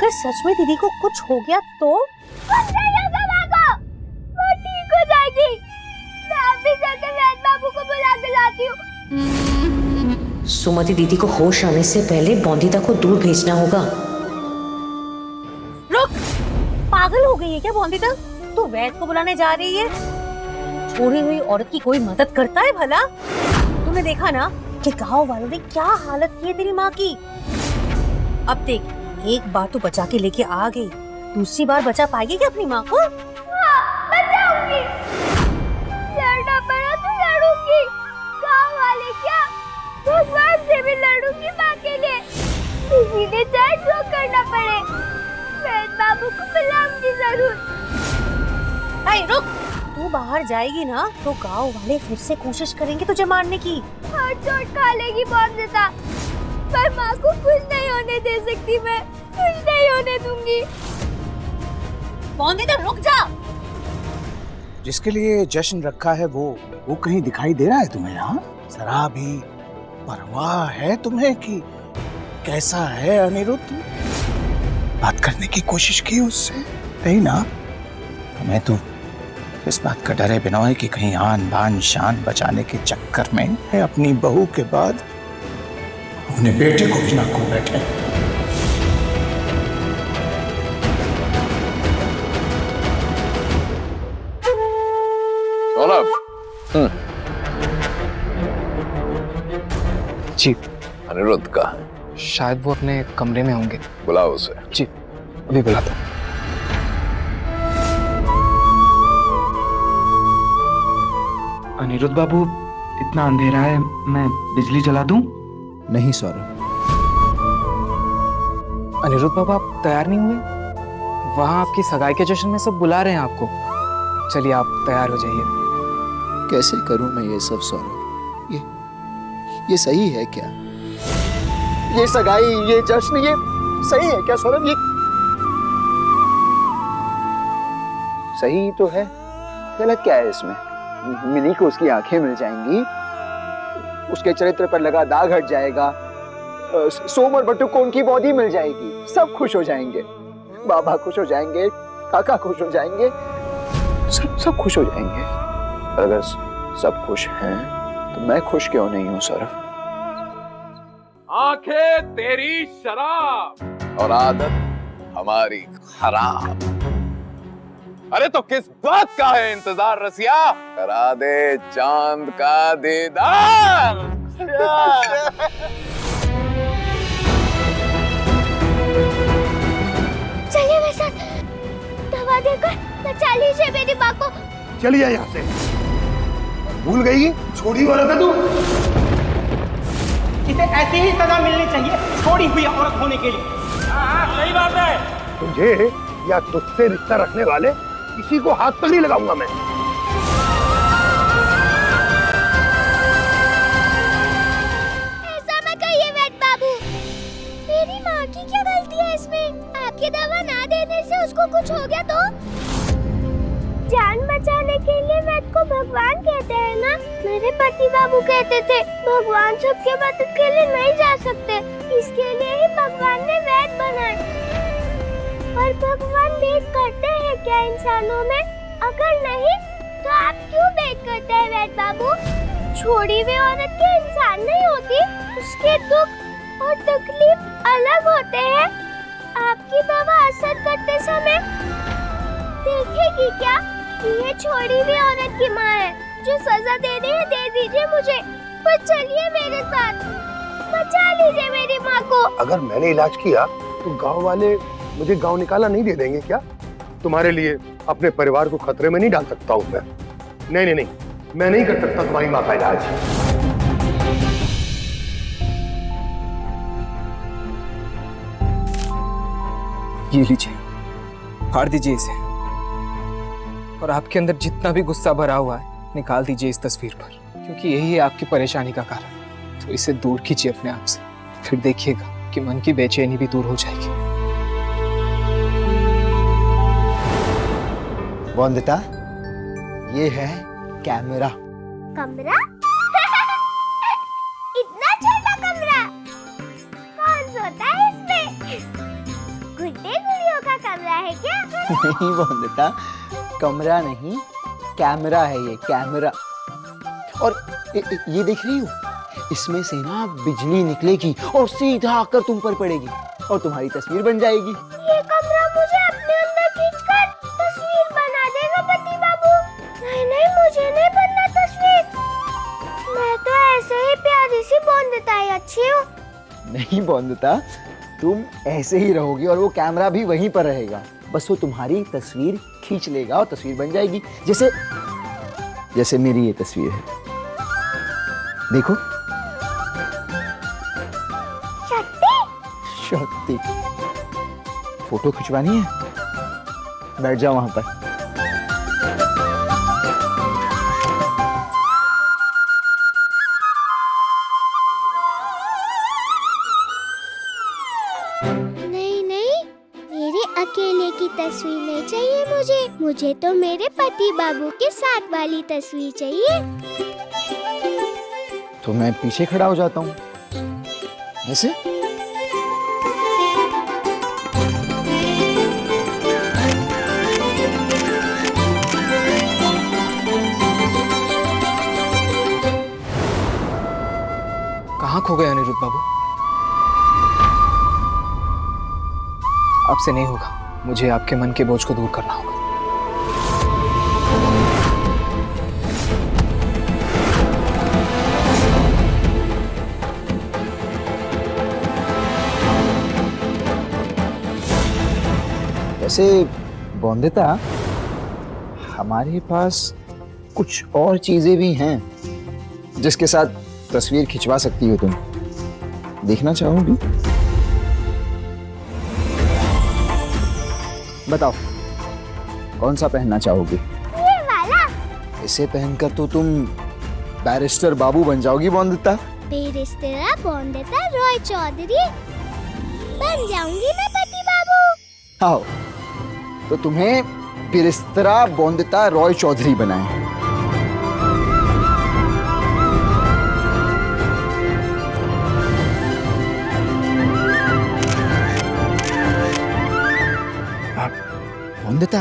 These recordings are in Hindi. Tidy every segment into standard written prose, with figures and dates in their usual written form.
अगर सच में दीदी को कुछ हो गया तो? वो ठीक हो जाएगी। मैं अभी जाके वैद्य बाबू को बुला के लाती हूँ। सुमति दीदी को होश आने से पहले बॉन्दिता को दूर भेजना होगा। रुक, पागल हो गई है क्या बॉन्दिता? तू वैद्य को बुलाने जा रही है? छोड़ी हुई औरत की कोई मदद करता है भला? तूने देखा ना कि गांव वालों ने क्या हालत की है तेरी माँ की। अब देख, एक बार तो बचा के लेके आ गई, दूसरी बार बचा पाएगी क्या अपनी माँ को? बचाऊंगी। लड़ना पड़ा तो लड़ूंगी। गाँव वाले क्या, भगवान से भी लड़ूंगी माँ के लिए। इसीलिए चाहे जो करना पड़े, वैद्य बाबू को बुलाऊंगी जरूर। रुक, तू बाहर जाएगी ना तो गांव वाले फिर से कोशिश करेंगे तुझे मारने की। और चोट खा लेगी बॉन्दिता, पर माँ को कुछ नहीं होने दे सकती। मैं कुछ नहीं होने दूंगी। बॉन्दिता रुक जा। जिसके लिए जश्न रखा है वो कहीं दिखाई दे रहा है तुम्हें? यहाँ जरा भी परवाह है तुम्हें कि कैसा है अनिरुद्ध? बात करने की कोशिश की उससे? नहीं ना? तुम्हें तो इस बात का डर है बिनोय कि कहीं आन बान शान बचाने के चक्कर में है अपनी बहू के बाद अपने बेटे को भी ना खो बैठे। जी अनिरुद्ध का शायद वो अपने कमरे में होंगे। बुलाओ उसे। जी अभी बुलाता हूँ। अनिरुद्ध बाबू, इतना अंधेरा है, मैं बिजली जला दूं? नहीं सौरभ। अनिरुद्ध बाबू, आप तैयार नहीं हुए? वहाँ आपकी सगाई के जश्न में सब बुला रहे हैं आपको। चलिए आप तैयार हो जाइए। कैसे करूं मैं ये सब सौरभ? ये सही है क्या? ये सगाई, ये जश्न, ये सही है क्या सौरभ? ये सही तो है, गलत क्या है इसमें? मिनी को उसकी आंखें मिल जाएंगी, उसके चरित्र पर लगा दाग हट जाएगा, सोम और बट्टू को उनकी बॉडी मिल जाएगी, सब खुश हो जाएंगे, बाबा खुश हो जाएंगे, काका खुश हो जाएंगे, सब खुश हो जाएंगे। अगर सब खुश हैं तो मैं खुश क्यों नहीं हूं सौरभ? आंखें तेरी शराब और आदत हमारी खराब। अरे तो किस बात का है इंतजार रसिया? करा दे चांद का दीदार। चलिए मेरे साथ, दवा देकर बचा लीजिए मेरी माँ को। चलिए यहाँ से। भूल गई छोड़ी औरत है तू? इसे ऐसी ही सजा मिलनी चाहिए छोड़ी हुई औरत होने के लिए। सही बात है। तुझे या तुझसे रिश्ता रखने वाले किसी को हाथ तक नहीं लगाऊंगा मैं। ऐसा मत कहिए वैद्य बाबू, मेरी माँ की क्या गलती है इसमें? आपकी दवा ना देने से उसको कुछ हो गया तो? जान बचाने के लिए वैद्य को भगवान कहते हैं ना? मेरे पति बाबू कहते थे भगवान सबके मदद के लिए नहीं जा सकते, इसके लिए ही भगवान ने वैद्य बनाए। और भगवान भेद करते हैं क्या इंसानों में? अगर नहीं तो आप क्यों भेद करते हैं वैद्य बाबू? छोड़ी हुई औरत के इंसान नहीं होती, उसके दुख और तकलीफ अलग होते हैं। आपकी दवा असर करते समय देखेगी क्या कि ये छोड़ी हुई औरत की माँ है? जो सजा देनी है दे दीजिए मुझे, पर चलिए मेरे साथ, बचा लीजिए मेरी माँ को। अगर मैंने इलाज किया तो गांव वाले मुझे गांव निकाला नहीं दे देंगे क्या? तुम्हारे लिए अपने परिवार को खतरे में नहीं डाल सकता हूँ मैं। नहीं, मैं नहीं कर सकता तुम्हारी माँ का इलाज। ये लीजिए, फाड़ दीजिए इसे, और आपके अंदर जितना भी गुस्सा भरा हुआ है निकाल दीजिए इस तस्वीर पर, क्योंकि यही है आपकी परेशानी का कारण। तो इसे दूर कीजिए अपने आप से, फिर देखिएगा कि मन की बेचैनी भी दूर हो जाएगी। वंदिता, ये है कैमरा। कमरा? इतना छोटा कमरा? कौन सोता है इसमें? गुड्डे है क्या? नहीं बोंदिता, कमरा नहीं, कैमरा है ये, कैमरा। और ये देख रही हो, इसमें से ना बिजली निकलेगी और सीधा आकर तुम पर पड़ेगी और तुम्हारी तस्वीर बन जाएगी। ये कमरा मुझे अपने अंदर खींचकर तस्वीर बना देगा पति बाबू। नहीं नहीं, मुझे नहीं बनना तस्वीर। मैं तो ऐसे ही प्यारी सी बोंदिता ही अच्छी हूँ। नहीं बोंदिता, तुम ऐसे ही रहोगी और वो कैमरा भी वहीं पर रहेगा। बस वो तुम्हारी तस्वीर खींच लेगा और तस्वीर बन जाएगी। जैसे जैसे मेरी ये तस्वीर है, देखो। शक्ति, फोटो खिंचवानी है? बैठ जाओ वहां पर। नहीं नहीं, मेरे अकेले की तस्वीर नहीं चाहिए मुझे। मुझे तो मेरे पति बाबू के साथ वाली तस्वीर चाहिए। तो मैं पीछे खड़ा हो जाता हूँ, ऐसे। कहाँ खो गए अनिरुद्ध बाबू? आपसे नहीं होगा, मुझे आपके मन के बोझ को दूर करना होगा। वैसे बोंदिता, हमारे पास कुछ और चीजें भी हैं जिसके साथ तस्वीर खिंचवा सकती हो तुम। देखना चाहोगी? बताओ, कौन सा पहनना चाहोगी? ये वाला। इसे पहनकर तो तुम बैरिस्टर बाबू बन जाओगी बोंदिता। बैरिस्टर बोंदिता रॉय चौधरी बन जाऊंगी मैं पति बाबू। आओ, तो तुम्हें बैरिस्टर बोंदिता रॉय चौधरी बनाए। बोंदिता,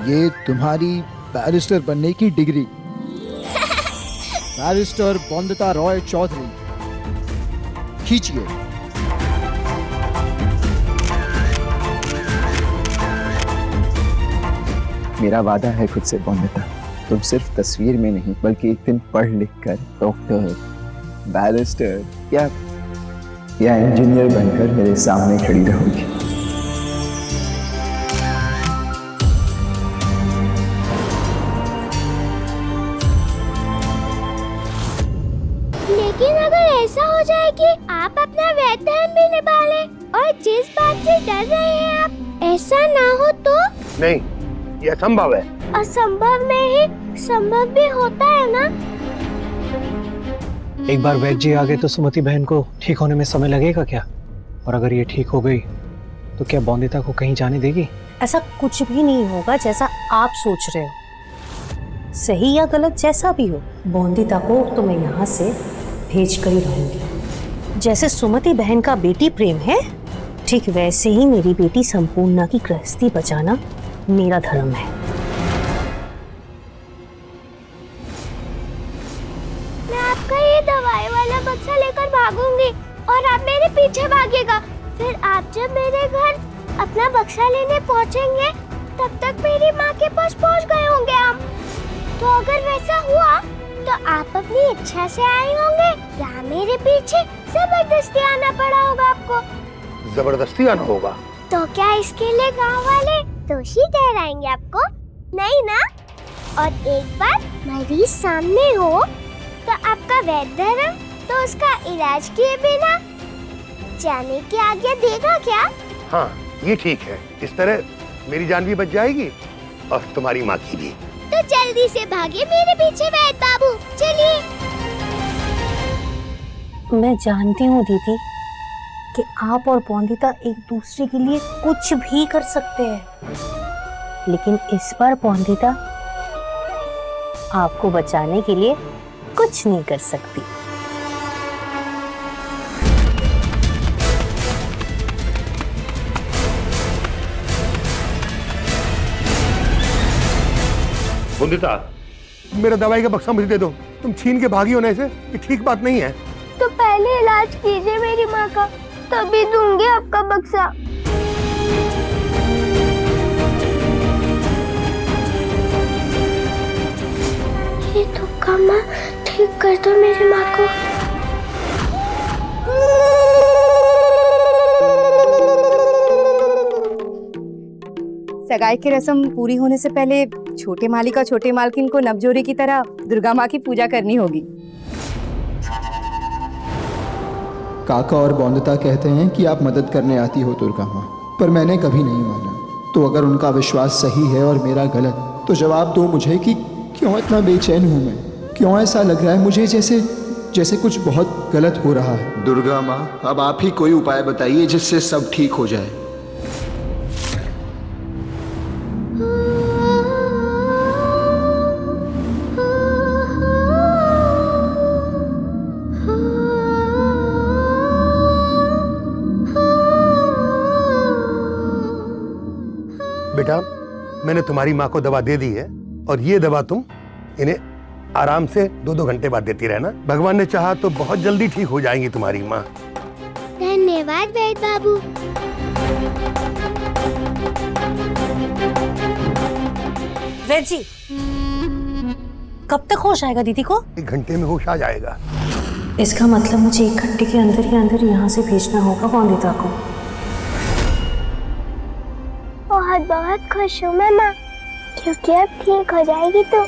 ये तुम्हारी बैरिस्टर बनने की डिग्री। बैरिस्टर बोंदिता रॉय चौधरी, खींचिए। मेरा वादा है खुद से बोंदिता, तुम सिर्फ तस्वीर में नहीं बल्कि एक दिन पढ़ लिख कर डॉक्टर, बैरिस्टर या इंजीनियर बनकर मेरे सामने खड़ी रहोगी। लेकिन अगर ऐसा हो जाए कि आप अपना वैध धर्म भी निभा लें और जिस बात से डर रहे हैं आप, ऐसा ना हो तो? नहीं, ये असंभव है। असंभव में ही संभव भी होता है ना। एक बार वैद्य जी आ गए तो सुमति बहन को ठीक होने में समय लगेगा क्या? और अगर ये ठीक हो गई तो क्या बोंदिता को कहीं जाने देगी? ऐसा कुछ भी नहीं होगा जैसा आप सोच रहे हो। सही या गलत जैसा भी हो, बोंदिता को तो मैं यहाँ से भेज कर ही रहूंगी। जैसे सुमति बहन का बेटी प्रेम है, ठीक वैसे ही मेरी बेटी संपूर्णा की गृहस्थी बचाना मेरा धर्म है। मैं आपका ये दवाई वाला बक्सा लेकर भागूंगी और आप मेरे पीछे भागेगा। फिर आप जब मेरे घर अपना बक्सा लेने पहुंचेंगे, तब तक मेरी माँ के पास पहुंच गए होंगे आप। तो अगर वैसा हुआ तो आप अपनी इच्छा से आए होंगे या मेरे पीछे जबरदस्ती आना पड़ा होगा आपको? जबरदस्ती आना होगा। तो क्या इसके लिए गांव वाले दोषी ठहराएंगे आपको? नहीं ना। और एक बार मरीज सामने हो तो आपका वैद्य धर्म तो उसका इलाज किए बिना जाने की आज्ञा देगा क्या? हाँ, ये ठीक है। इस तरह मेरी जान भी बच जाएगी और तुम्हारी माँ की भी। तो जल्दी से भागे मेरे पीछे वैद्य बाबू, चलिए। मैं जानती हूँ दीदी कि आप और बोंदिता एक दूसरे के लिए कुछ भी कर सकते हैं, लेकिन इस बार बोंदिता आपको बचाने के लिए कुछ नहीं कर सकती। वंदिता, मेरा दवाई का बक्सा मुझे दे दो। तुम छीन के भागी होने से ये ठीक बात नहीं है। तो पहले इलाज कीजिए मेरी माँ का, तभी दूंगी आपका बक्सा। ये तो कमा ठीक कर दो मेरी माँ को। सगाई की रस्म पूरी होने से पहले छोटे मालिक और छोटे मालकिन को नवजोरी की तरह दुर्गा माँ की पूजा करनी होगी। काका और बौंदता कहते हैं कि आप मदद करने आती हो दुर्गा माँ, पर मैंने कभी नहीं माना। तो अगर उनका विश्वास सही है और मेरा गलत, तो जवाब दो मुझे कि क्यों इतना बेचैन हूँ मैं? क्यों ऐसा लग रहा है मुझे जैसे कुछ बहुत गलत हो रहा है? दुर्गा माँ, अब आप ही कोई उपाय बताइए जिससे सब ठीक हो जाए। बेटा, मैंने तुम्हारी माँ को दवा दे दी है, और ये दवा तुम इन्हें आराम से 2-2 घंटे बाद देती रहना। भगवान ने चाहा तो बहुत जल्दी ठीक हो जाएंगी तुम्हारी माँ। धन्यवाद वैद्य बाबू। वैद्य जी, कब तक होश आएगा दीदी को? 1 घंटे में होश आ जाएगा। इसका मतलब मुझे 1 घंटे के अंदर ही अंदर यहाँ से भेजना होगा वंदिता को। बहुत बहुत खुश हूँ मैं माँ, क्योंकि अब ठीक हो जाएगी तो